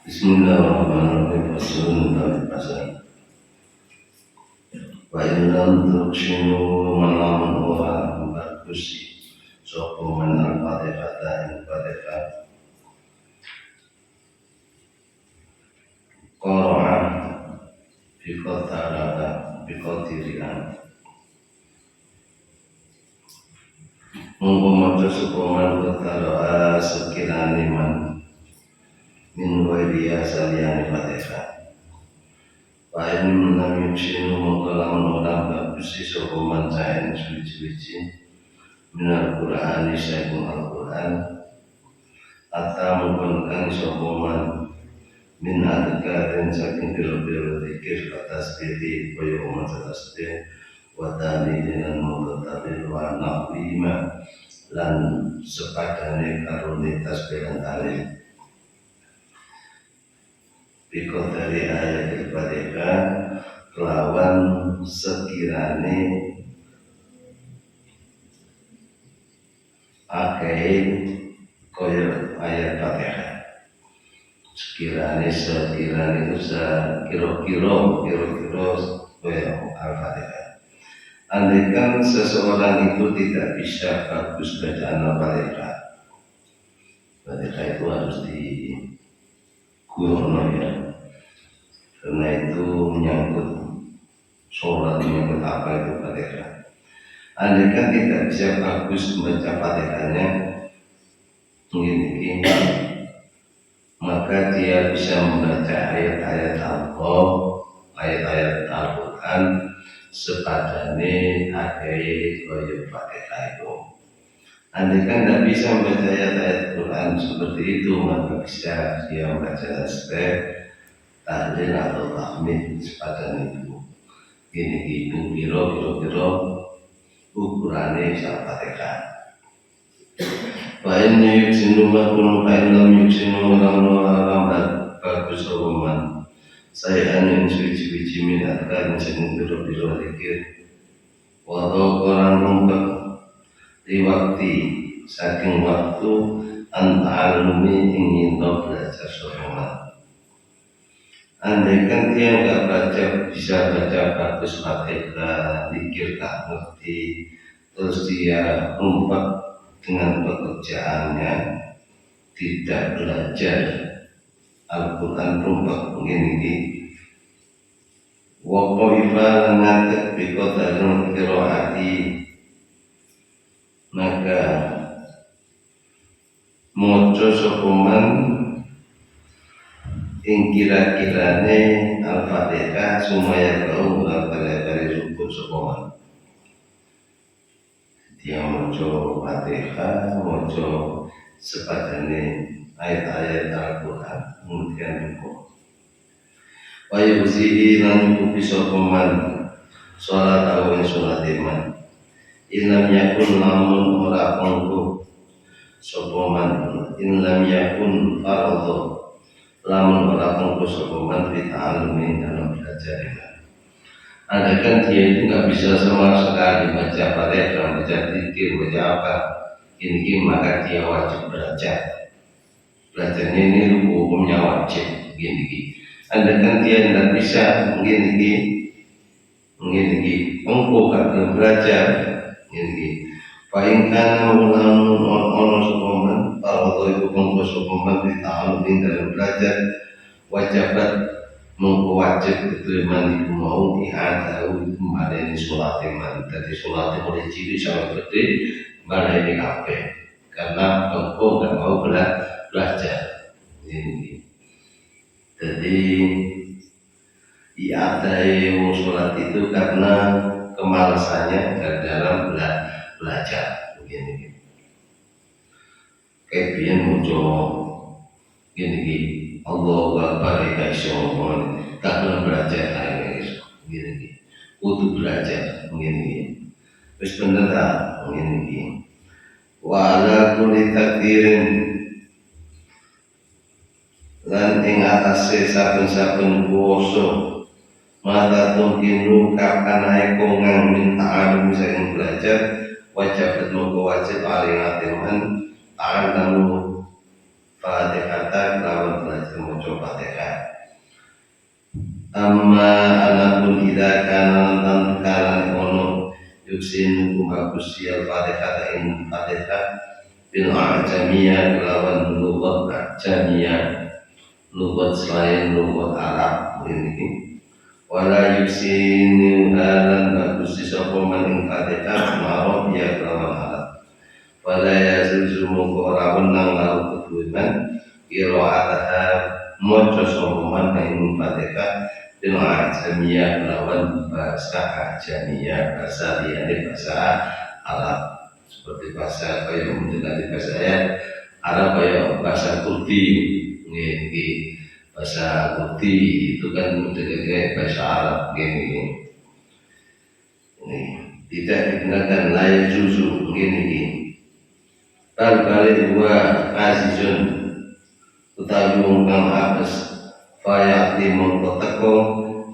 Bismillahirrahmanirrahim. Bismillahirrahmanirrahim. Wa inlam tuksinu malam orang berkusi sopo menal fatihata yang fatihah qara'a biqataraka biqatirian mongko maca sopo man qatara'a sekirane man min wairiya saliyane fatihah. Pain menami sinu mengkalaman orang bagusi sokoman cain suci-suci minal Qur'ani sayyidul Al-Qur'an atau menggunakan sokoman min adkarin saking biro-biro zikir atas diri koyo umat tasbih wa dalilin mutatabir wa naqlima lan sepadane karuni tasbih lan dalil. Biko dari ayat al-Fatihah kelawan sekirane akai koyo ayat Fatihah. Sekirane itu kira-kira koyo al-Fatihah. Andaikan seseorang itu tidak bisa bagus bacaan al-Fatihah, Fatihah itu harus di guru ya, karena itu menyangkut sholat, menyangkut apa itu Fatihah. Andaikan tidak bisa bagus membaca Fatihahnya ini, maka dia bisa membaca ayat-ayat ayat-ayat Al-Quran sepadane ayat Fatihah itu. Andaikan tidak bisa membaca ayat-ayat Quran seperti itu, maka bisa dia membaca tasbih, tahlil atau tahmid sepadan itu. Ini ibu biro ukurannya Al-Fatihah. Fa'innya yuksinu makun fa'inlam yuksinu orang bagus roman. Saya yang suci-suci minat kan sing biro zikir. Walau orang rumput di waktu saking waktu anta'alumi ingin belajar soal. Andaikan dia nggak bisa baca bagus Fatihah, zikir tak ngerti, terus dia rumput dengan pekerjaannya, tidak belajar Al-Quran rumput begini. Wa qaifa ngatek bikotarun kiroati, maka moco sokoman ing kira-kirane Al-Fatihah sumaya kau dari rukun sokoman. Dia moco Fatihah, moco sepadane ayat-ayat Al-Quran kemudian rukun. Wa yuzihi lan kubi sokoman sholat awin sholat iman. Ilam yakun lamun ora pangku sopoman, ilam yakun fardhu lamun ora pangku sopoman fi ta'allumi dalam belajar iman. Andaikan dia itu nggak bisa sama sekali baca Fatihah, baca zikir, baca apa, ini maka dia wajib belajar. Belajarnya ini hukumnya wajib, gini. Andaikan dia tidak bisa, gini, engkau kalau belajar. Ini paingkan ulang ono sokoman kalau itu mengko sokoman di tahun ini dalam belajar wajibat mengko wajib keterimaan itu mau diadakan kembali ini sholat iman. Jadi sholat mulai cilik sampai gede balik ini kafe karena engkau tidak mau belajar ini. Jadi diadai sholat itu karena kemalasannya dalam belajar begini. Kayak biar muncul gini. Allahu Akbar ya iso karena belajar guys gini. Untuk belajar begini. Wis bener ta begini. Wa ala kulli takdirin lan ing atase saben-saben kuwasa mata tumkinu kapan ae kongang minta alim sing belajar wajib moko wajib aling atiman ta'alamu Fatihata lawan belajar maca Fatihah. Amma anakun idza kana lan ono yuksin bagus ya Fatihah ing Fatihah bil ajamiyah lawan lugat ajamiyah lugat selain lugat Arab ini wala yuksin halan bagus sapa man ing Fatihah ma'ruf ya lawan Arab wala yazuzu moko ora wenang lahu keduwenan qira'ataha maca sapa man ing Fatihah bil ajamiyah lawan bahasa ajamiyah bahasa liyane bahasa Arab seperti bahasa kayak mungkin tadi bahasa Arab kayak bahasa Kurdi ini bahasa Kurdi itu kan kayak bahasa Arab ini tidak digunakan lain susu ini balik dua azizun utawi wong kang apes fayati mongko teko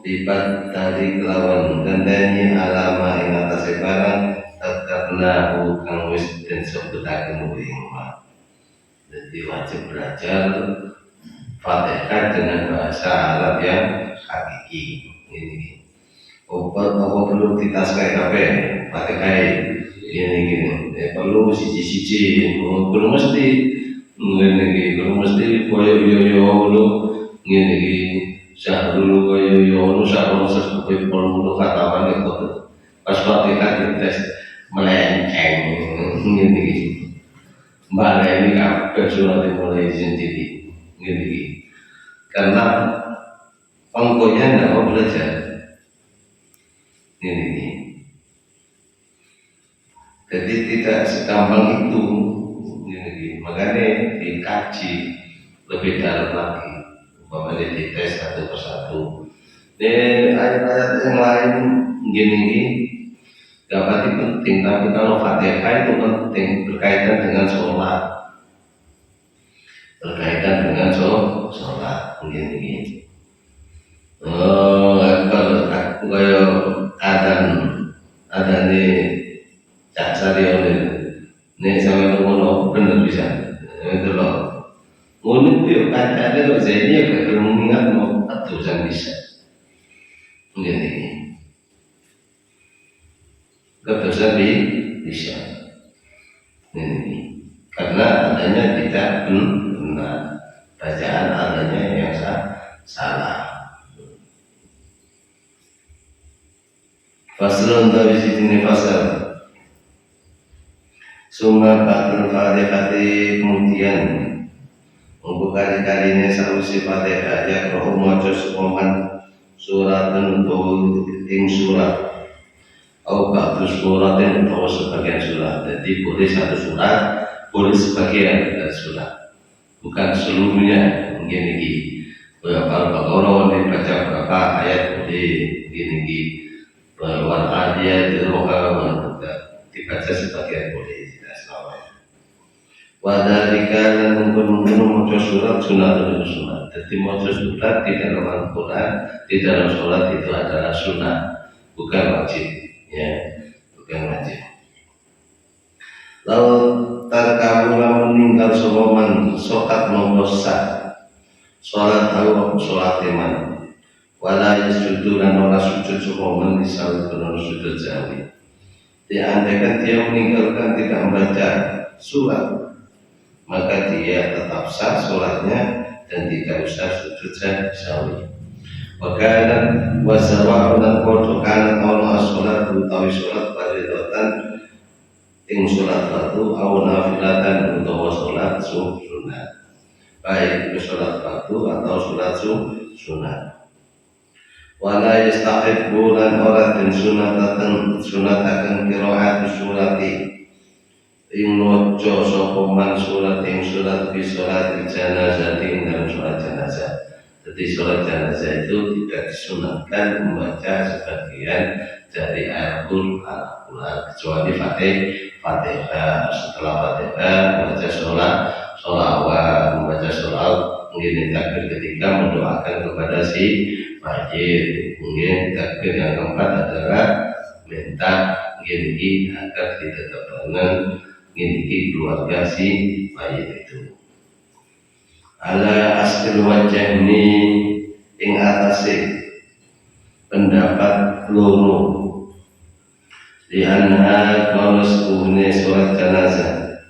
libat dari kelawan gandani alama ing atase barang karena kang wis den sebutaken ing omah. Jadi wajib belajar Fatihah dengan bahasa Arab yang hakiki. Ini. Apa perlu ditaskai kabeh Fatihah ini. Perlu siji-siji, perlu mesti ngene perlu mesti koyo yo ngene iki sahrul koyo yo sahrul sesuai perlu katawan itu pas Fatihah tes melenceng ngene iki mbak ini kabeh surat mulai sendiri ngene iki karena ongkonya enggak mau belajar ngene iki jadi tidak segampang itu ngene iki makanya dikaji lebih dalam lagi umpamanya dites satu persatu ayat-ayat yang lain gini gak pasti penting, tapi kalau Fatihah itu penting berkaitan dengan sholat begini kalau ada nih cak sari oleh nih sampai ngono bener bisa itu loh ngono itu ada kok jadi kalau mengingat mau atusan bisa begini keputusan bisa ini karena adanya tidak benar bacaan adanya yang salah. Faslun dari sini fasal summa ba'dul Fatihati kemudian membuka kali-kalinya sausi Fatihah ya roh maca supaman suratan untuk ing surat atau ba'du suratin atau sebagian surat. Jadi boleh satu surat, boleh sebagian dari surat, bukan seluruhnya. Mungkin ini beberapa Al-Baqarah dibaca berapa ayat boleh, ini berwal ayat dibaca sebagian boleh, tidak selamanya. Wadhalika dan mungkin maca surat sunatun sunat. Jadi maca surat di dalam Al-Quran, di dalam surat itu adalah sunat, bukan wajib. Ya, bukan wajib. Lalu tarkamu lamun meninggal sopaman sokat mengkosak sholat tahu sholat iman wala yasjudu lan ora sujud sopaman disawi benar sujud jawi. Diandaikan dia meninggalkan tidak membaca surat maka dia tetap sah sholatnya dan tidak usah sujud jawi. Bagaimana wasawa dan kodokan Allah sholat utawi sholat fardhatan ing sholat fardu au nafilatan utawa sholat sunat baik sholat fardu atau sholat sunat. Wala yastahibu lan ora den sunataken qiraat surati ing maca sapa man surat ing surat bi sholat janazah ing dalam sholat janazah. Jadi sholat jenazah itu tidak disunatkan membaca sebagian dari ayat Al-Quran kecuali Fatihah. Setelah Fatihah membaca sholawat, membaca sholawat mungkin takbir ketika mendoakan kepada si mayit. Mungkin takbir yang keempat adalah minta gini agar ditetapkan gini keluarga si mayit itu. Ala asli wajah ini ing atase pendapat loro di anha kaus uhne sholat jenazah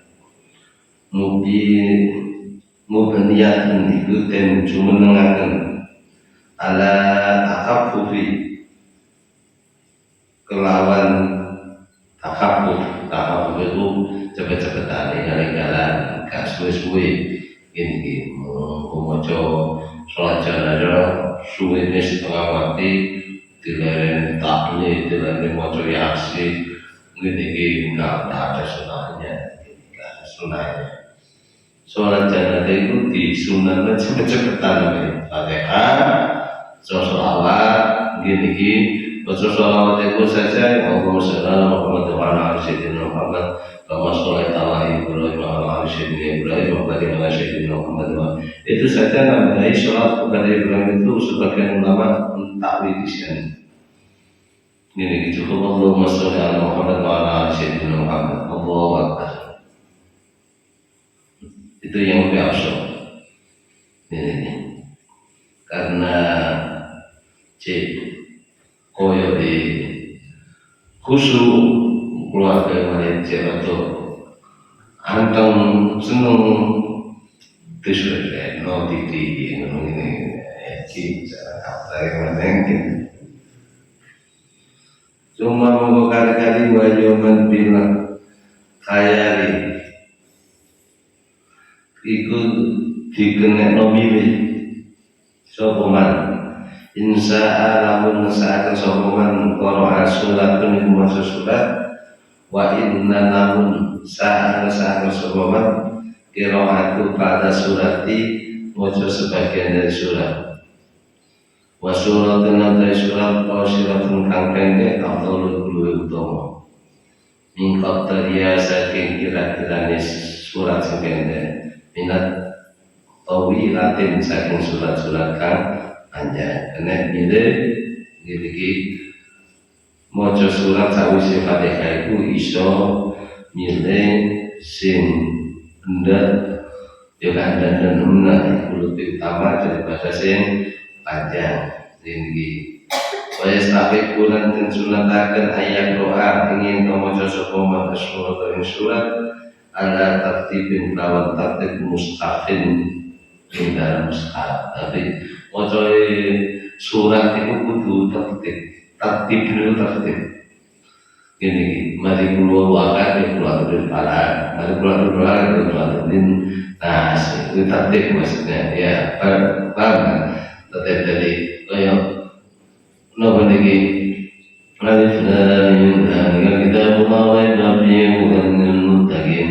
mubniyatun iku den jumenengaken ala takaffufi kelawan takafuf itu cepet-cepetan jalan gak suwe-suwe ini maca sholat jenazah suwe setengah mati dileren tahlil dileren maca yasin ini enggak ada sunahnya sholat jenazah itu disunahkan cepet-cepetan Fatihah sholawat gini baca sholawat itu saja Allahumma sholli ala Muhammad wa ala ali sayyidina Muhammad kama sholaita ala Ibrahim wa ala ali sayyidina Ibrahim wa barik ala sayyidina Muhammad itu saja namanya sholat kepada Ibrahim itu sebagian ulama takwil di sini. Ini cukup Allahumma sholli ala Muhammad wa ala ali sayyidina Muhammad. Allahu akbar. Itu yang lebih afdal. Ini karena koyo di khusyuk keluarga Malaysia atau anteng seneng disuruh no titi ini cara kata yang menengkin cuma mau kali-kali wajoman bilang khayali ikut dikenek no milih sopoman insya lamun ngesaakan sopoman qara'a suratun iku maca surat wa inna lamun ngesaakan sopoman qira'atu pada surati maca sebagian dari surat wa suratun dari surat qasiratun kang pendek afdhalul luwih utama mingkat tariya saking kira-kirane surat sing pendek minat tawilatin saking surat-surat kang panjang kena milih gini maca surat sawise Fatihah iku iso milih sing ndak ya dan lebih utama daripada sing panjang tinggi. Wes tapi bulan dan sunatakan ayat doa ingin maca sapa maca surat ala tartibin lawan tartib mustaqim ing dalam mushaf tapi maca surat itu kudu tertib dulu tertib gini mari kula wakat kula berpala mari kula berpala kula din nas itu tertib maksudnya ya paham tertib dari kaya nopo niki alif lam mim dzalika kitabullah la raiba hudan lil muttaqin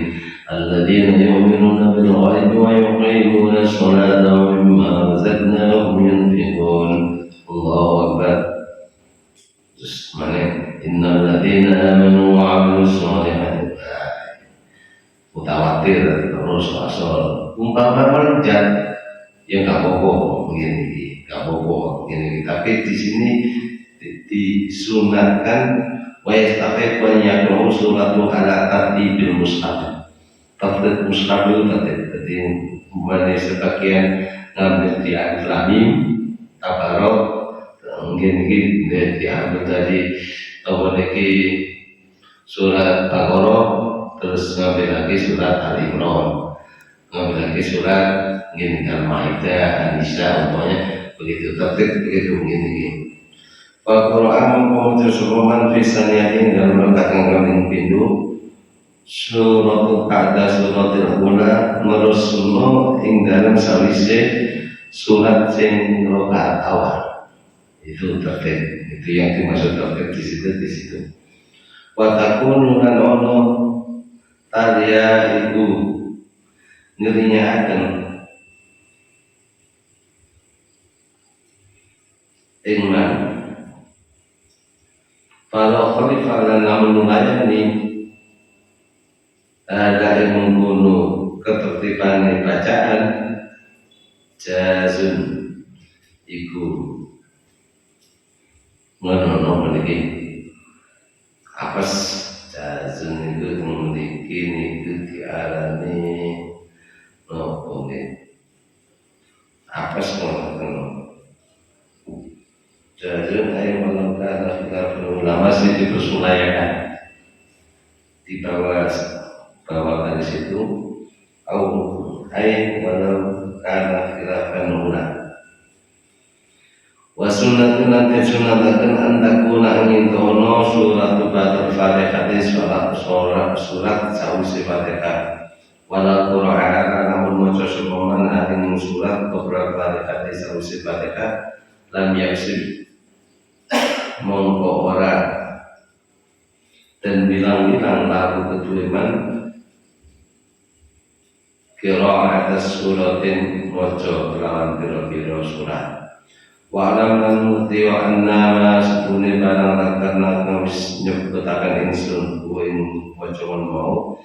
alladzina yu'minuna bil ghaibi wa yuqimuna as-salata wa mimma razaqnahum yunfiqun. Allahu akbar. Terus mana innal ladzina amanu wa 'amilus shalihati mutawatir terus asal umpama kerja ya enggak apa-apa begini enggak apa-apa begini tapi di sini disunatkan wa yastahiqu yakunu suratu ala tartibil mushaf. Tartib mushaf itu jadi mulai sebagian ngambil di alif lam mim tabarok mungkin diambil dari apa lagi surat Baqarah terus ngambil lagi surat Al-Imran ngambil lagi surat mungkin Al-Maidah An-Nisa umpamanya begitu tertib begitu mungkin ini Al-Quran membaca suruhan fisaniyatin dalam rakaat yang kami pindu suratul kada suratul ula merusno ing dalam sawise surat sing rakaat awal itu tertib itu yang dimaksud tertib di situ watakun lan ono tadiya ibu ngerinya akan ingman kalau khalifah lan namun melayani ada yang membunuh ketertiban bacaan jazun iku ngono mriki apes jazun iku mriki niku diarani nopo nggih apes ngono jazun ayo melakukan ulama sih dipersulayakan bawakan di situ walau karena khilafan ulah wasunatun nanti sunatakan antakuna angin tono surat batul fatihah surat sausi fatihah walau Qur'an namun maca sumoman angin surat beberapa fatihah sausi fatihah lam yaksib mongko ora dan bilang-bilang lagu ketuliman kira atas suratin mojo lawan biro-biro surat wa alam lan muti wa annama sepune barang karena kawis nyebutakan insun kuing mojoan mau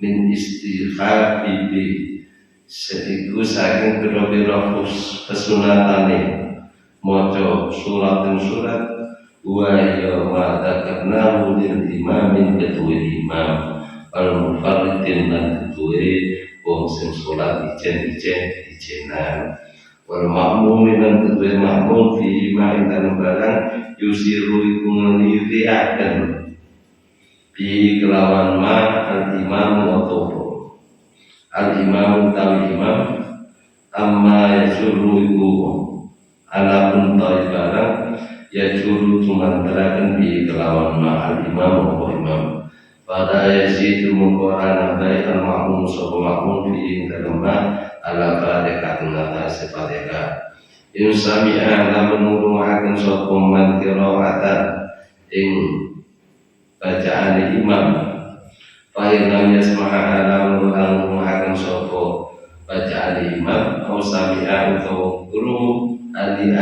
min istighfar bibi seiku saking biro-biro kesunatane mojo surat wa ya wa takarna lil imamin ketua imam al-mufarridin dan ketua wong sing salat ijen-ijenan wal ma'mumin dan ketua ma'mum fi ma dan barang yusiru iku ngliriaken bi kelawan ma al-imam wa al-imam tawi imam amma yasuru iku alapun tawi barang ya juru tumantarakan bi kelawan ma'al imam wa imam pada yasidu muqarana baik al-ma'mum sopa ma'mum fi dalam ala fatihah nata sefatihah in sami'a lamun ngurungaken sopa man qira'atan ing bacaan imam fa lam yasma'a lamun ngurungaken sopa bacaan imam au sami'a utawa guru ali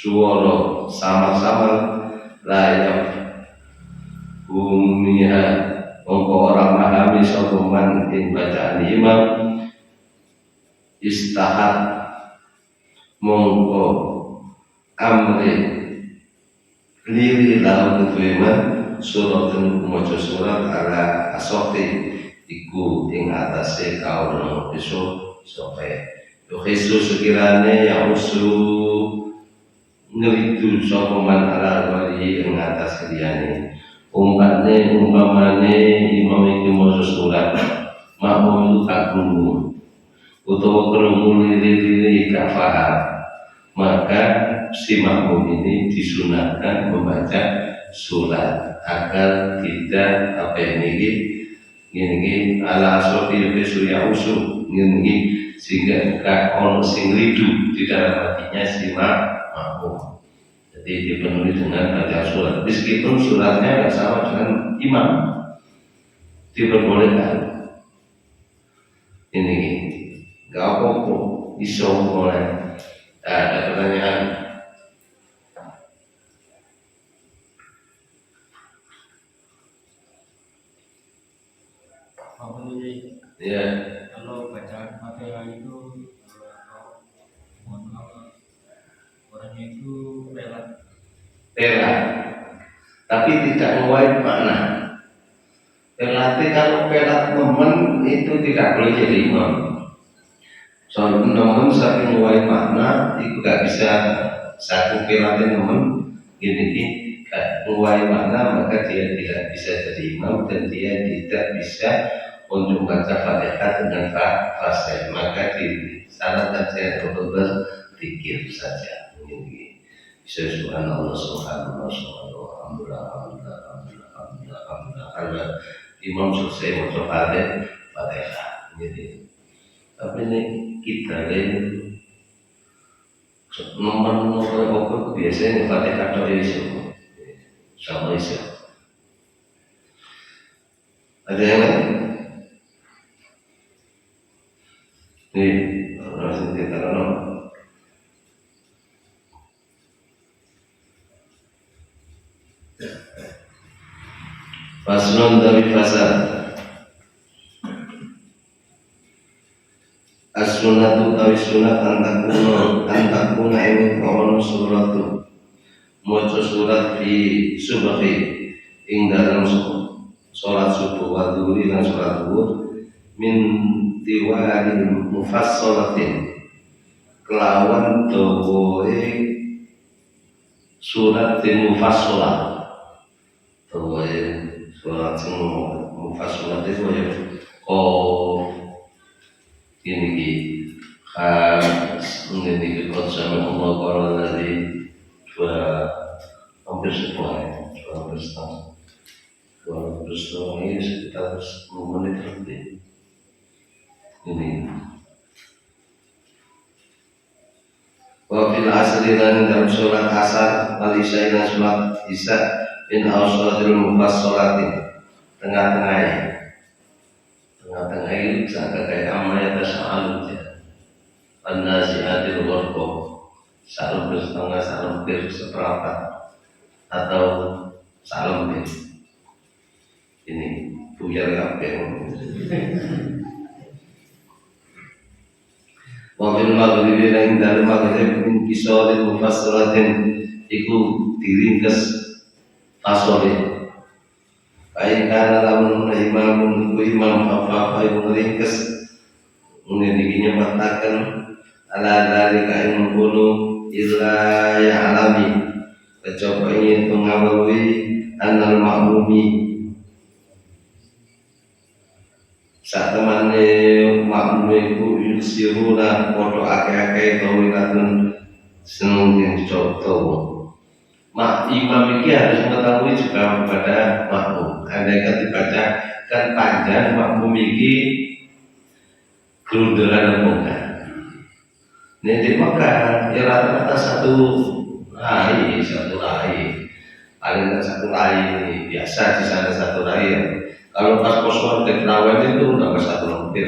suara sama-sama layak bumiha mongko orang memahami sokoman ing bacaan imam istahat mongko amri liri lau ketuiman suratun mojo surat ala asokti iku ing atase kaum besok sope yuhisu sekirane ya usul ngeritu sokoman ala wali ing atas liyane umpamane imam iki maca surat makmum itu kagum utawa krungu liri-liri gak paham maka si makmum ini disunahkan membaca surat agar tidak apa ini ala asrofi surya usul ini sehingga gak ono sing ridu di dalam hatinya si makmum. Jadi dipenuhi dengan baca surat meskipun suratnya tidak sama dengan imam diperbolehkan ini gak apa-apa bisa mulai ada pertanyaan ya kalau bacaan Fatihah itu orangnya itu pelat tapi tidak mewain makna pelatih kalau pelat nemen itu tidak boleh jadi imam soalnya nemen saking mewain makna itu gak bisa satu pelatih nemen gini gak mewain makna maka dia tidak bisa jadi imam dan dia tidak bisa untuk baca Fatihah dengan fasih maka di sana saja untuk berpikir saja ini subhanallah subhanallah subhanallah alhamdulillah imam selesai baca Fatihah jadi tapi ini kita nomor pokok biasanya Fatihah itu sama isu ada yang lain nih langsung kita kenal faslun dari fasal antakuna ing kono suratu maca surat fi subhi ing dalam salat subuh wa dhuhri lan salat zuhur min tiwalil mufassalatin kelawan dawae surat mufassalah dawae surat mufassalah itu ya ini ki khas ini kot sama Allah kalau dari hampir setengah ini sekitar 10 menit lebih ini. Wafil asri dan dalam sholat asar wal isya dan sholat isya min awsalatil mufassalatin tengah-tengah itu sangat kayak amaya tasa'alun ya an-nasihatil warqa salam bersetengah salam berseperempat atau salam ini buyar kabeh. Wafil maghribi dan dalam maghrib min kisalil mufassalatin iku diringkes fasole kain kana lamun imamun ku imam apa yang meringkes ini nyebatakan ala dari kain mengkono illa ya'lami kecoba ingin mengawali anal ma'mumi saat temane makmum iku yusiruna podo akeh-akeh tawilatun seneng dicoba. Imam ini harus mengetahui juga kepada makmum. Andaikan dibaca kan panjang makmum ini gerundelan bukan. Ini di Mekah ya rata-rata satu rai, paling tidak satu rai biasa di sana satu rai. Kalau pas kosong ke terawih itu udah satu lempir,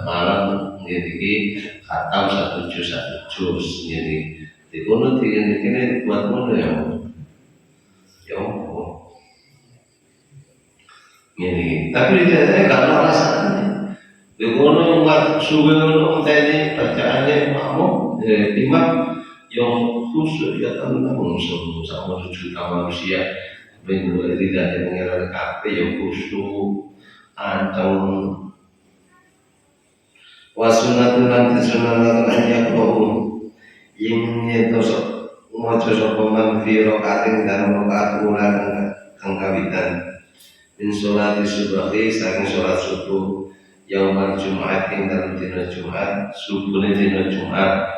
malam ini khatam satu juz ini di kono ini buat mana ya ini tapi dia kalau alasannya di kono buat subuh tadi bacaannya makmum imam yang khusus ya tentang sama 7 juta manusia bentuk tidak mengira kafe yang khusus atau wasunatun nanti sunatan hanya kau ingin itu maca sapa man fi raqatin dan raqat ulang kang kawitan min sholati subhi saking salat subuh yaumul jumat ing dalem dina Jumat subuhne dina Jumat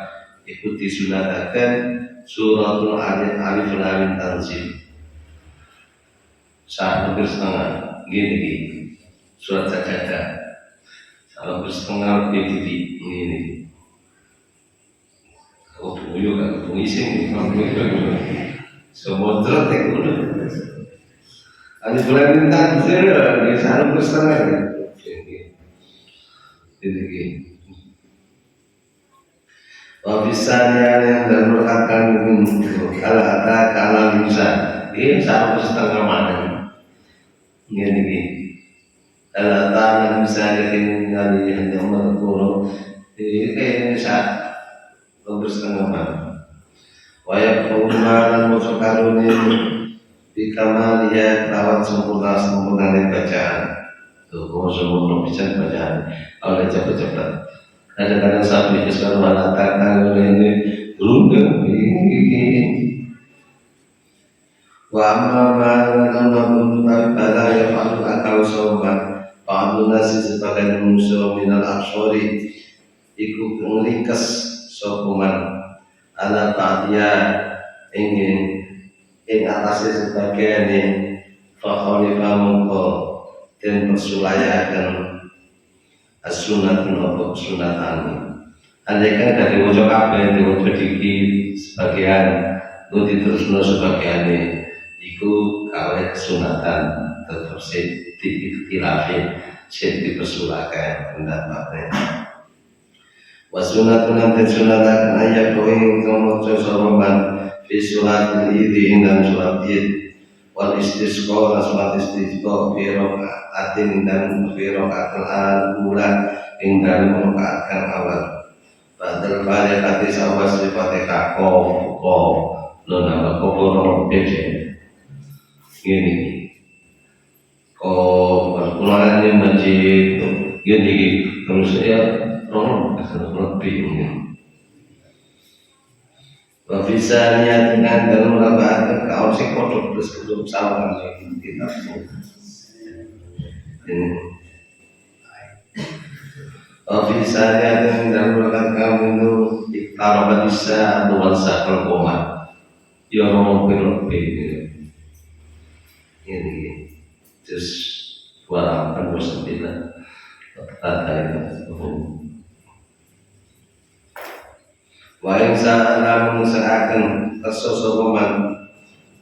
iku disunataken suratul alif lam tanzil saat bersetengah gini surat sajadah saat bersetengah lebih ini oh tujuh kan pengising semua terus teknologi ada bulan tanzil di saat bersetengah ini Wabisanya yang dan melakukan kalau ada kalam bisa ini saat bersetengah mana gini kalau tangan bisa yakin kali hanya menurut ini kayaknya saat bersetengah mana wayak pengumaran musuh karuni di kamar dia lawan sempurna bacaan tuh kalau sempurna bisa bacaan oleh cepat-cepat kadang-kadang sampai sekarang mengatakan ini berundang wa amma ma'lamun pada ya fa'al akal sobat fa'al nasi sebagai musuh minal aksori iku ngeringkes sokuman ala ta'diya ing atasnya sebagian fa'khalifah mongko dan persulayakan as-sunatun atau sunatan andaikan dari wujud kabeh di wujud diki sebagian itu diterusno sebagian iku kawe sunatan tetap diiktilafi dipersulakan pendapatnya wasunatun dan sunatan ayat koing komoco soroban fi surat idhi dan surat id wal istisqa dan surat istisqa fi rokaatin dan fi rokaatil al-ula ing dalem rakaat kang awal. Badal Fatihah sawas Fatihah qaf nama koporo bece gini kemarin yang masjid gini terus saya lebih ini Wafisanya dengan dalam rakaat kau si kodok terus kedua sama kita ini Wafisanya dengan dalam rakaat kamu itu iktarabat bisa atau walsa kelkomat ya orang ini terus 289 kata itu wa yang sa'ala mengusahakan kesosoman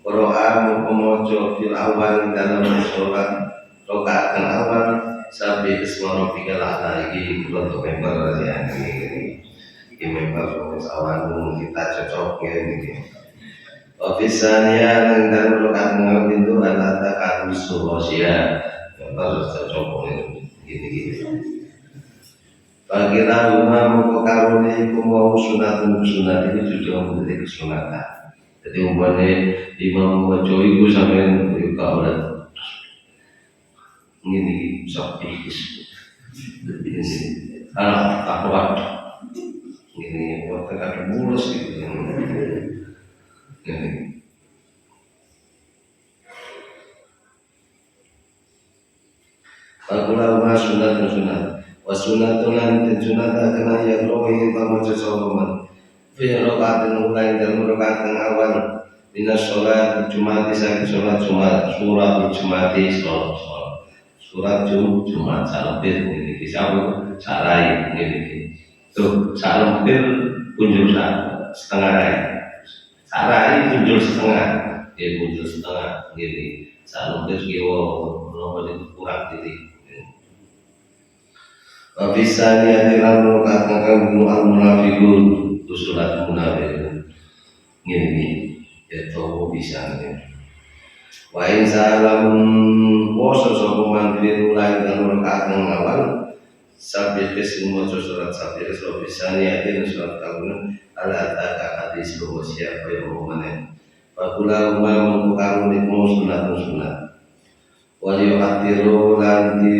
Qur'an pemojo fil awal dalam sholat rakaat awal sampai isma rabbikal a'la iki untuk member ya ini member awal kita cocok ini Ofisanya yang dalam rakaat awal itu adalah takabus sorosia harus cocok gini bagi rumah mukakaruni kumau sunatun sunat ini juga menjadi kesunatan. Jadi umpamanya imam baca itu sampai juga oleh ini sopis ini apa ini waktu ada mulus gitu ini Bagulah sunat wasunnatulan sunat kena ya rohi pamaca soloman fi rakaatin ulai dalam rakaat awal minas sholat Jumat isa sholat Jumat surat Jumat surat Jumat salebet ini disebut sarai ini tuh salebet punjul setengah rai sarai punjul setengah punjul setengah ini salebet kiwa nomor itu kurang titik Bisa niatilah mengatakan al munafiqun usulat munafiqun ini itu bisa nih. Wa in salam poso sokoman firulai dalam rakaat awal sampai kesemua surat sampai so bisa niatin surat kabun ala taka hadis bahwa siapa yang mau mana. Fakula umma mengkaru nikmu sunat. Wali hatiru lanti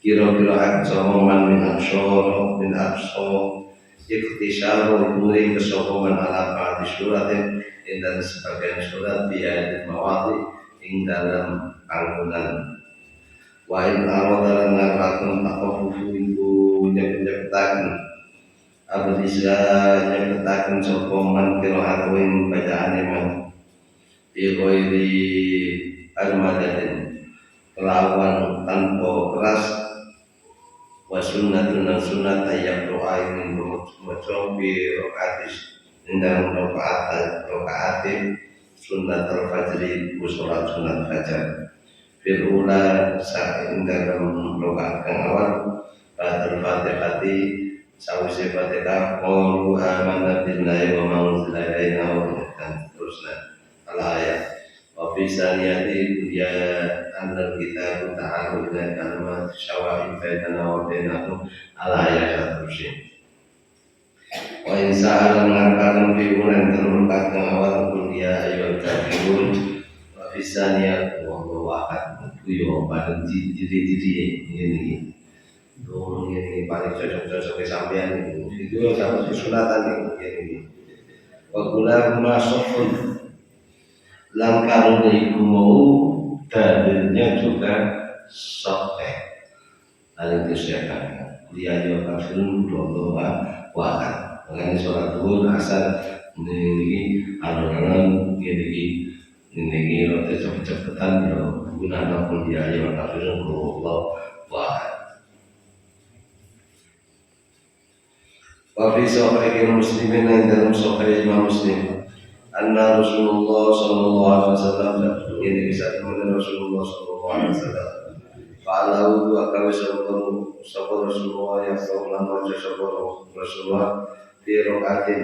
kira-kira aksoman min akso iktisyaru mulai kesokoman ala fa'ati suratin dan sebagian surat biaya mawati ing dalam panggungan wa in arodalan ngarakan akafufu ibu nyeketakan abadisa nyeketakan sokoman kiro'atuin bacaan emang bihoiri al-madatin kelawan tanpa keras wasunnatun sunat ayat doa ini mencobi rokaatis dalam rokaat sunat al-fajri usulat sunat fajar firula saat dalam rokaat kang awal ba'dal fatihati sawise fatihah qalu amanna billahi wa ma unzila ilaina dan teruslah al-ayat wa fi saniyati ya anna kitab ta'ala ila kalimat syawa'in bainana wa bainakum al-ayat terusnya wa in sa'ala mengatakan fi ulan terungkat yang awal kuliah ayat kafirun wa fi saniyat wa waqat kuyo pada diri ini dulu ini paling cocok sampean itu sama sunatan ini wa kula masukun langkah itu mau dalilnya juga sahih hal itu siapa dia juga kafirun belum waqat makanya sholat zuhur asar ini alur-alur ini roti cepet-cepetan ya guna pun dia ya kafirun Allah waqat wa fi sahih muslimin dalam sahih Imam Muslim anna Rasulullah sallallahu alaihi wasallam ini bisa kemudian Rasulullah sallallahu alaihi wasallam fa'alahu wa kawi sabar Rasulullah yang sallallahu alaihi Rasulullah fi rakaatin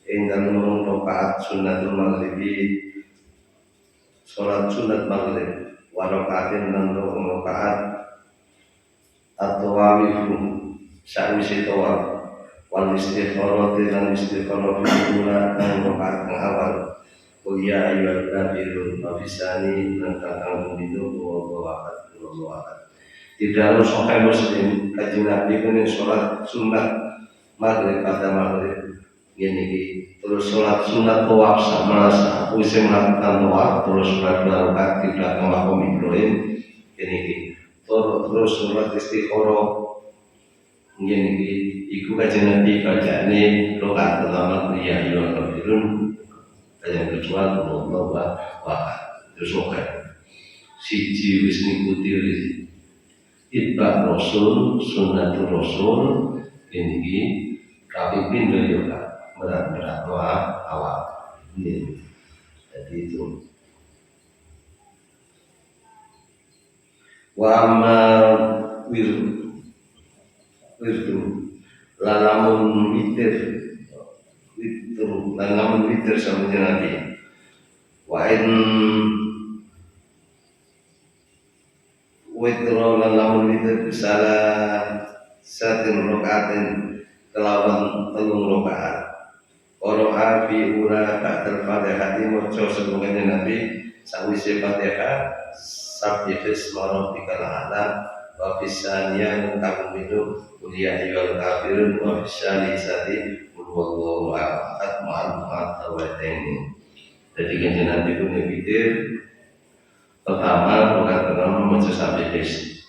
ing dalem rakaat sunnatul maghribi salat sunat maghrib wa rakaatin lan rakaat atau wawifu sakwise tawaf wal istighfar lan istighfar figura kang rokaat kang awal kuliah ayyuhal kafirun wafisani lan kakang itu wallahu akad di dalam Sahih Muslim Kanjeng Nabi punya sholat sunat maghrib pada maghrib ini terus sholat sunat tawaf sama aku bisa melakukan tawaf terus sholat 2 rakaat di belakang makom Ibrahim ini terus sholat istikharah ini iku Kanjeng Nabi bacane rakaat pertama ya ayyuhal kafirun dan yang kedua wallahu akad terus Sahih siji wis ngikuti itba Rasul, sunnatul Rasul ini kami pindah juga berat-berat doa awal ini jadi itu wa amma wirdu lalamun witir samanya Nabi wa in witro lamun witir salah satin rokaatin kelawan telung rokaat oroha fi ula ba'dal fatihati moco sebelumnya Nabi sawise fatihah sabdi fisma rabbikal a'la wa fisaniya ngutang minum kuliah ayyuhal kafirun wa fisani sati wallahu ahad ma'al tawadaini. Jadi kanjeng Nabi punya witir pertama rokaat pertama maca sabihis,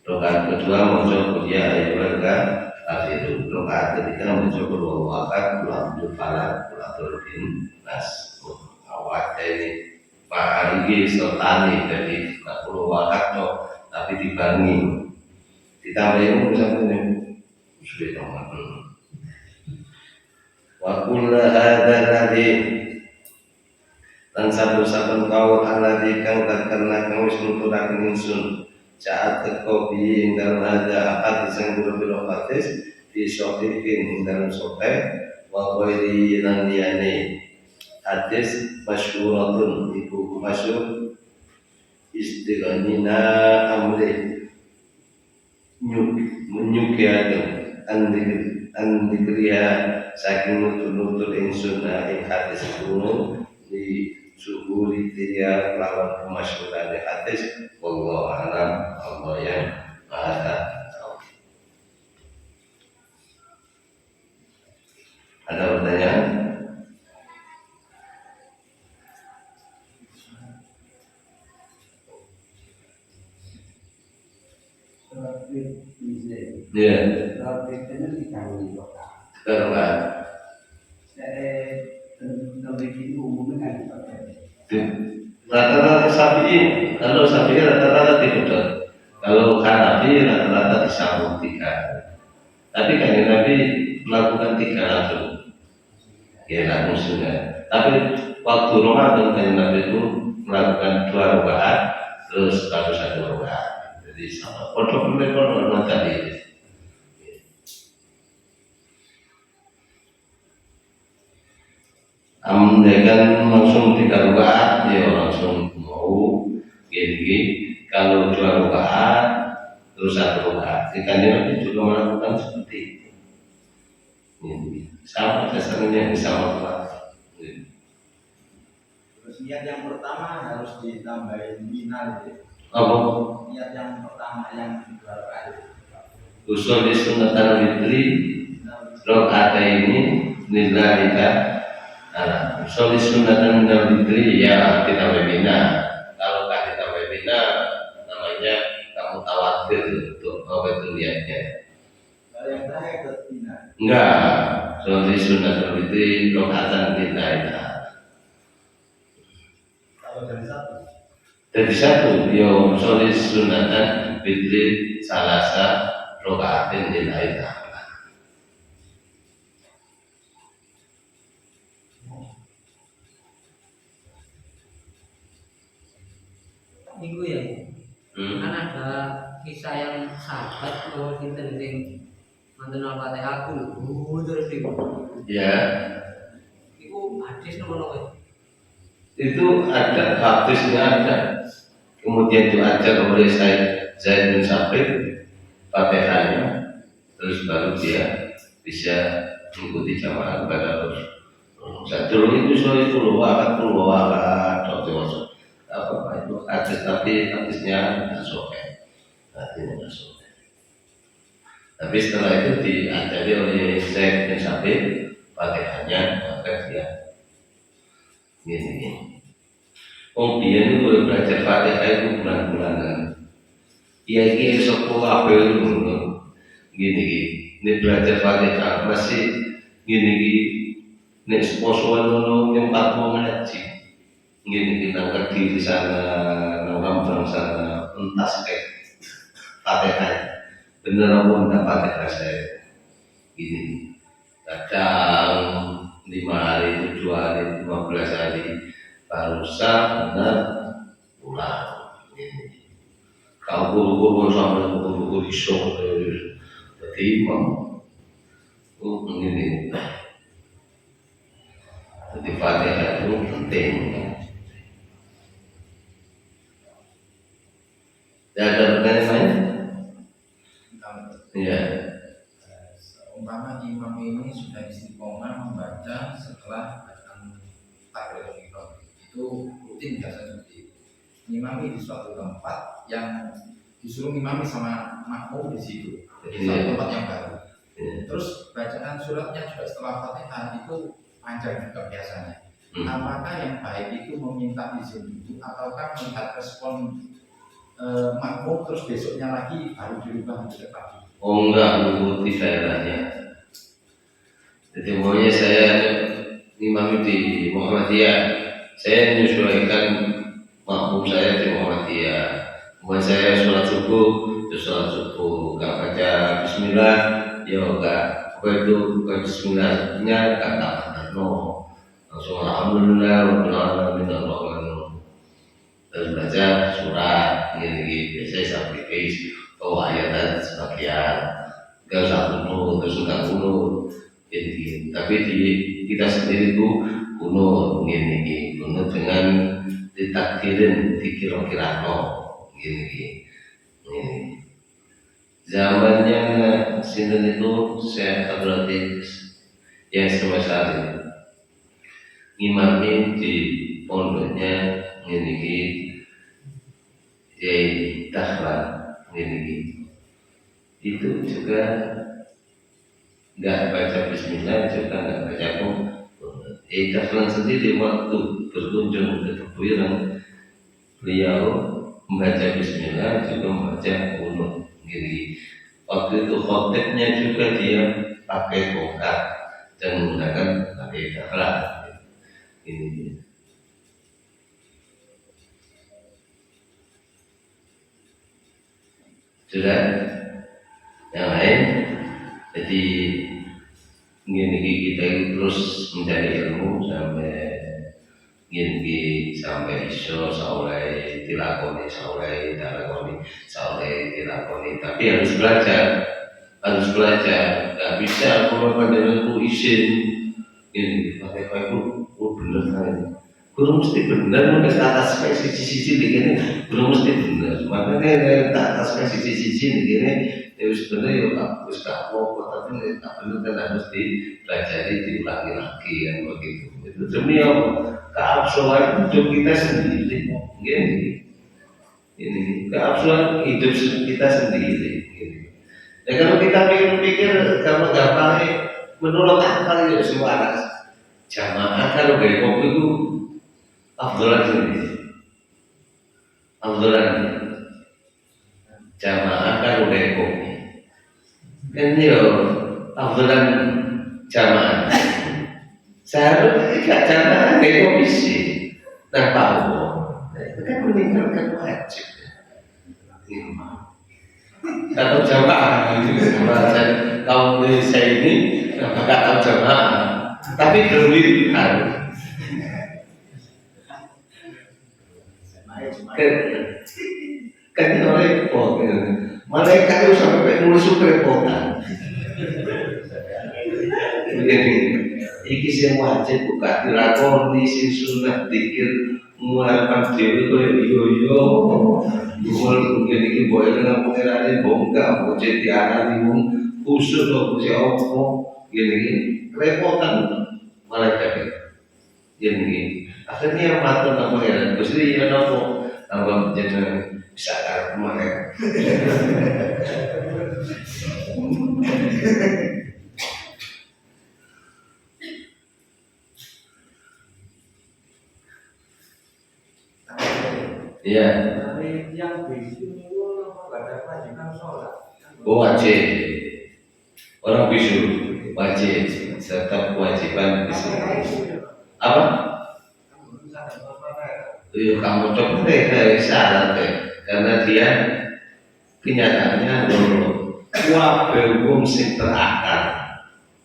rokaat kedua maca kuliah ayyuhal kafirun, rokaat ketiga maca qul huwallahu ahad, qul a'udzu falaq, qul a'udzu binnas. Awak ini Pak iki sertane dari qul huwallahu ahad tapi dibangi ditambahin sampai sudah teman. Wa kullu hadzal ladzi dan satu-satu kau alladzi kang takkanna kang wis nuturaken ingsun saat teko bi ing dalem ada akad sing biro-biro hadis di sahihin ing dalem sahih wa ghairi lan liyane hadis masyhuratun iku masyhur istighanina amri menyukiaken andikriya saking nutur-nutur ingsun ing hadis kuno di syukuri dia lawan kemasyhuran hadis wallahu a'lam Allah yang maha tahu. Ada pertanyaan? Ya. Terus rata-rata Syafi'i, kalau Syafi'i rata-rata tidak, kalau Hanafi rata-rata disambung 3. Tapi kan Nabi melakukan 3 langsung, ya langsung sunnah. Tapi waktu Ramadan kan Nabi itu melakukan 2 rakaat, terus baru 1 rakaat. Jadi sama. Untuk mereka tadi. Amdekan langsung 3 rakaat dia langsung mau gini kalau 2 rakaat terus 1 rakaat jika dia juga melakukan seperti ini sama dasarnya sama Pak. Terus niat yang pertama harus ditambahin minal ya. Apa? Niat yang pertama yang 2 rakaat. Usul di sunatan witri rakaat ini lillahi usul di sunatan witri ya kita webina. Kalau kita webina namanya kamu tawatir untuk apa itu niatnya. Kalau yang terakhir betina. Enggak, usul di sunatan witri rakaatan lillahi. Kalau Jadi 1 yo usul di sunatan witri salasa rokaatin lillahi ta'ala. Minggu ya, kan ada kisah yang sahabat bahwa kita sing mantan al-fatihah aku terus itu. Ya, Itu hadis nomor itu ada hadisnya ada. Kemudian diajar oleh Zaid bin Sabit Fatihahnya, terus baru dia bisa mengikuti jamaah pada dulu itu soal itu luar apa itu hadisnya nggak sopan, artinya nggak sopan. Tapi setelah itu diajari oleh Syekh bin Sabit Fatihahnya, maka dia gini. Biyen itu belajar Fatihah itu bulan-bulanan. Iya ini sekolah belum gini. Ini belajar Fatihah masih gini. Nek seposoan yang 40 menit sih. Gini kita pergi di sana, nongkrong sana, entas kayak Fatihah. Bener apa enggak Fatihah saya? Gini. Kadang 5 hari, 7 hari, 15 hari baru benar pulang. Kau guru-guru sampai guru-guru di show, jadi imam. Ini. Jadi Fatihah itu penting. Ada pertanyaan lain? Iya. Umpama imam ini sudah istiqomah membaca setelah bacaan takbiratul ihram, itu rutin biasa seperti itu. Imami di suatu tempat yang disuruh imami sama makmum di situ, jadi suatu tempat yang baru. Terus bacaan suratnya juga setelah Fatihah itu panjang juga biasanya. Apakah yang baik itu meminta izin dulu ataukah melihat respon makmum terus besoknya lagi baru dirubah menjadi pagi? Oh enggak, mengikuti daerahnya. Jadi maunya saya imam di Muhammadiyah, saya menyesuaikan makmum saya di Muhammadiyah. Kemudian saya sholat subuh, nggak baca Bismillah, ya enggak. Begitu bukan Bismillahnya kata no, langsung Alhamdulillah, Rabbil Alamin, dan baca surat ini biasanya sampai ayat sebagian, enggak usah kuno, terus enggak kuno. Tapi kita sendiri itu kuno ini kuno dengan ditakdirin dikira-kira ini. Zamannya sinten itu saya berarti yang semasa ngimami di pondoknya ini Dahlan ini itu juga nggak baca Bismillah, juga nggak baca pun. Dahlan sendiri waktu berkunjung ke Tebuireng, beliau membaca Bismillah juga membaca kunut. Gini, waktu itu khotibnya juga dia pakai bongkar dan menggunakan pakai Dahlan. Ini. Sudah yang lain, jadi gini kita terus mencari ilmu sampai gini sampai iso saulai dilakoni tapi harus belajar nggak bisa kalau pandanganku izin ini pakai itu bener kan belum mesti bener mungkin ke atas sisi begini belum mesti bener makanya ke atas sisi begini ya sebenarnya ya harus tak mau tapi tak bener kan harus dipelajari diulangi lagi kan begitu itu demi apa keabsahan hidup kita sendiri ini keabsahan hidup kita sendiri ya kalau kita pikir kalau gampangnya menurut akal ya semua anak jamaah kalau dari kopi itu afdolan sendiri jamaah kalau dari kopi kan ya afdolan jamaah seharusnya tidak jamaah dari komisi dan tahu itu kan meninggalkan wajib atau jamaah kaum Indonesia ini nggak tahu jamaah tapi berlebihan kan itu repot mereka itu sampai nulis repotan ini sing wajib buka dilakoni sing sunah dikir muarpan dhewe koyo yo dul mungkin iki boe dengan pengerane bongkar boce diarani mung khusus kok si opo gini repotan malaikat gini akhirnya matur nang pengeran Gusti ya nopo nang jeneng bisa karep malaikat iya. Yang bisu itu gak ada kewajiban sholat. Oh wajib. Orang bisu wajib serta kewajiban bisu. Apa? Iya kamu coba deh syarat deh karena dia kenyataannya wabil hukum sing terakar.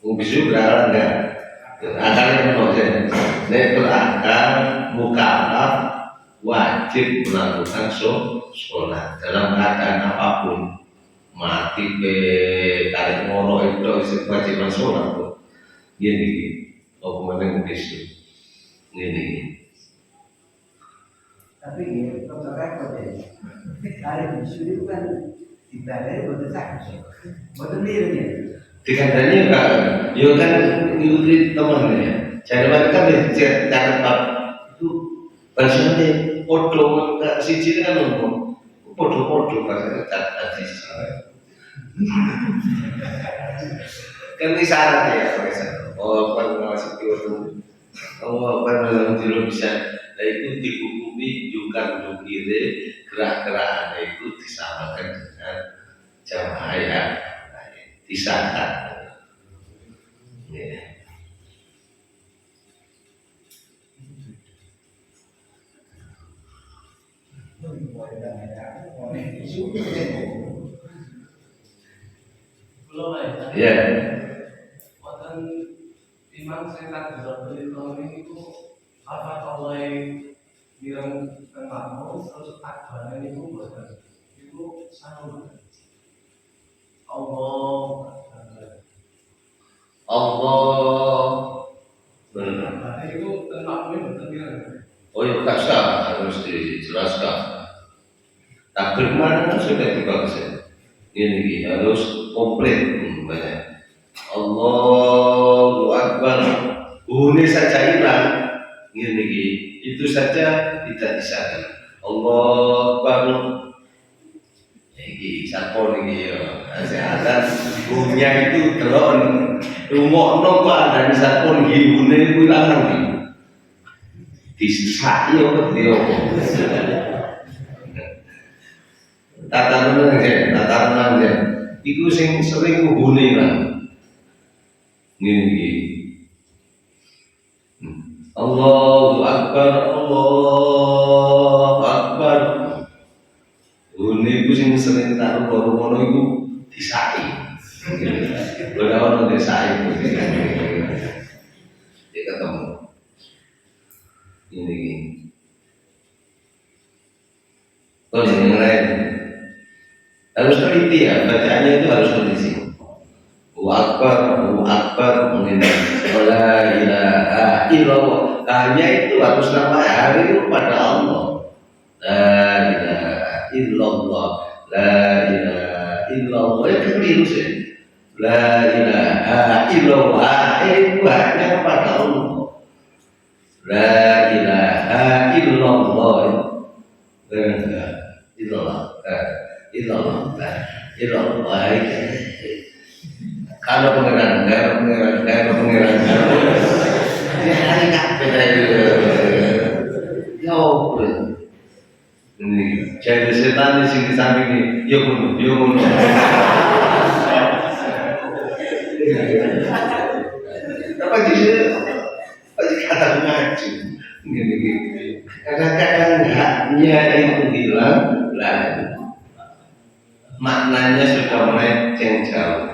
Bisu berarti enggak. Akalnya menolak. Nek berakar mukallaf wajib melakukan sholat dalam keadaan apapun mati be tarik ngono itu kewajiban sholat tuh gini apa mana bisu gini tapi ya kalau repot ya tarik bisu itu kan dibayar buat sakit buat dirinya dikandani kan yo kan ngikuti temannya jadi mereka dicatat itu bahasanya podo enggak siji kan ngomong podo bahasa tadi kan ini syarat ya oh kan masih itu oh kan belum bisa nah itu dihukumi juga dukire gerak-gerak itu disamakan dengan jamaah ya disahkan ya. Ya. Wonten imam sing kadang beritahu itu apa oleh bilang tentang mau terus agama itu boten. Itu sama. Allah benar. Itu tentangnya boten bilang. Oh ya kasar harus dijelaskan. Takbir kemarin kan sudah dibahas ya. Ini harus komplit banyak. Allahu Akbar. Ini saja hilang. Ini itu saja tidak disahkan. Allahu Akbar. Ini satu ini ya. Kesehatan punya itu telon. Rumah nong ada di satu ini. Ini hilang nih. Disahkan ya dia. Tatanan aja. Iku sing sering hubungi lah. Ngene Allahu Akbar, Allahu Akbar. Ini iku sing sering taruh kono iku disai. Ora ono disai. Dia ketemu. Ini. Oh, yang lain. Harus teliti ya, bacaannya itu harus teliti. Allahu Akbar, la ilaha illallah. Hanya itu harus nama hari itu pada Allah. La ilaha illallah, la ilaha illallah. Itu keliru sih. La ilaha illallah itu hanya pada Allah. La ilaha illallah. Illallah kalau pengeran ya hari kabeh ya ini jadi setan di sini samping ini ya ngono apa sih kata ngaji gini kadang-kadang haknya itu hilang lah maknanya sudah melenceng jauh.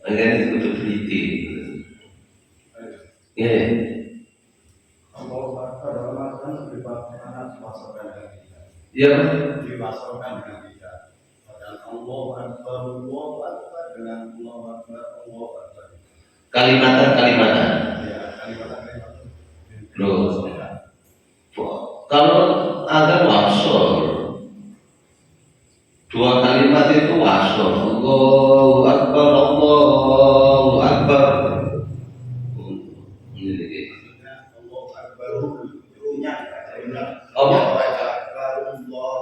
Makanya itu kudu teliti. Ya. Allah Akbar kan dipasangkan Ya. dipasangkan dengan tidak. Dan Allah Akbar dengan Allahu Akbar, Allahu Akbar. Kalimatan. Ya, kalimat-kalimat. Loh, kalau ada wasol, dua kalimat itu wasol. Allahu Akbar, Allahu Akbar. Ini Allahu Akbar. Runya apa? baca Allah.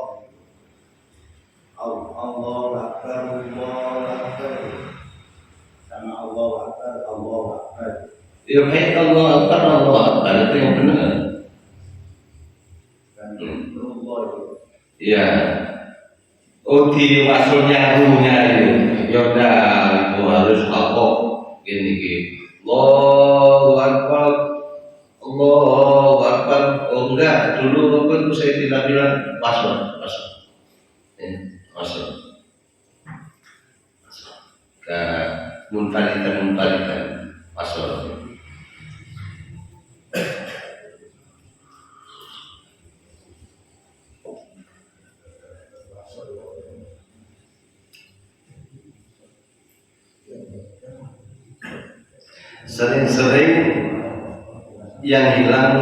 Allahu Akbar, Allahu Akbar. Sama Allahu Akbar, Allahu Akbar. Ya baik, Allahu Akbar, Allahu Akbar itu yang benar. Dan Allah itu. Iya. Oh di wasulnya ruhnya itu. Yaudah itu harus apa? Gini. Allahu Akbar, Allahu Akbar. Oh enggak, dulu waktu itu saya tidak bilang wasul. Wasul. Ke munfaridan wasul. Sering-sering yang hilang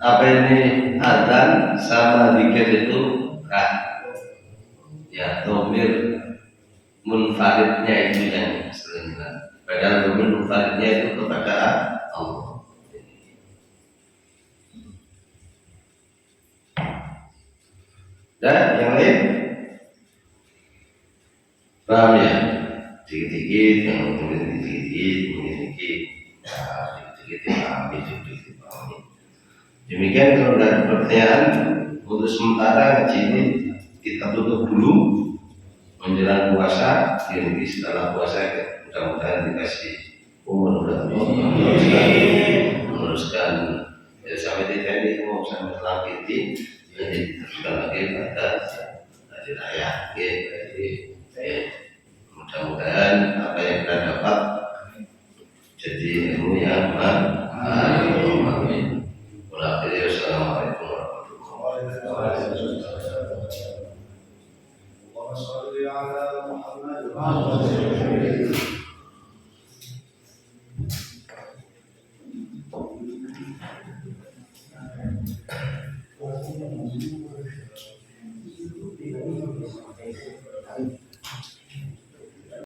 apa ini adzan sama zikir itu ya domir munfaridnya itu yang sering hilang. Padahal domir munfaridnya itu kepada Allah. Dan yang lain paham ya? Dikit-dikit, yang mungkin dikit-dikit, ya dikit-dikit pahami. Demikian kalau ada pertanyaan untuk sementara ngaji ini kita tutup dulu menjelang puasa. Nanti setelah puasa mudah-mudahan dikasih umur dan meneruskan ya, sampai tidak ini mau sampai selangkiti nanti diteruskan lagi pada hari raya. Jadi mudah-mudahan apa yang kita dapat jadi ilmu yang amin. Wassalamualaikum warahmatullahi wabarakatuh. Allahumma shalli ala Muhammad. Thank you.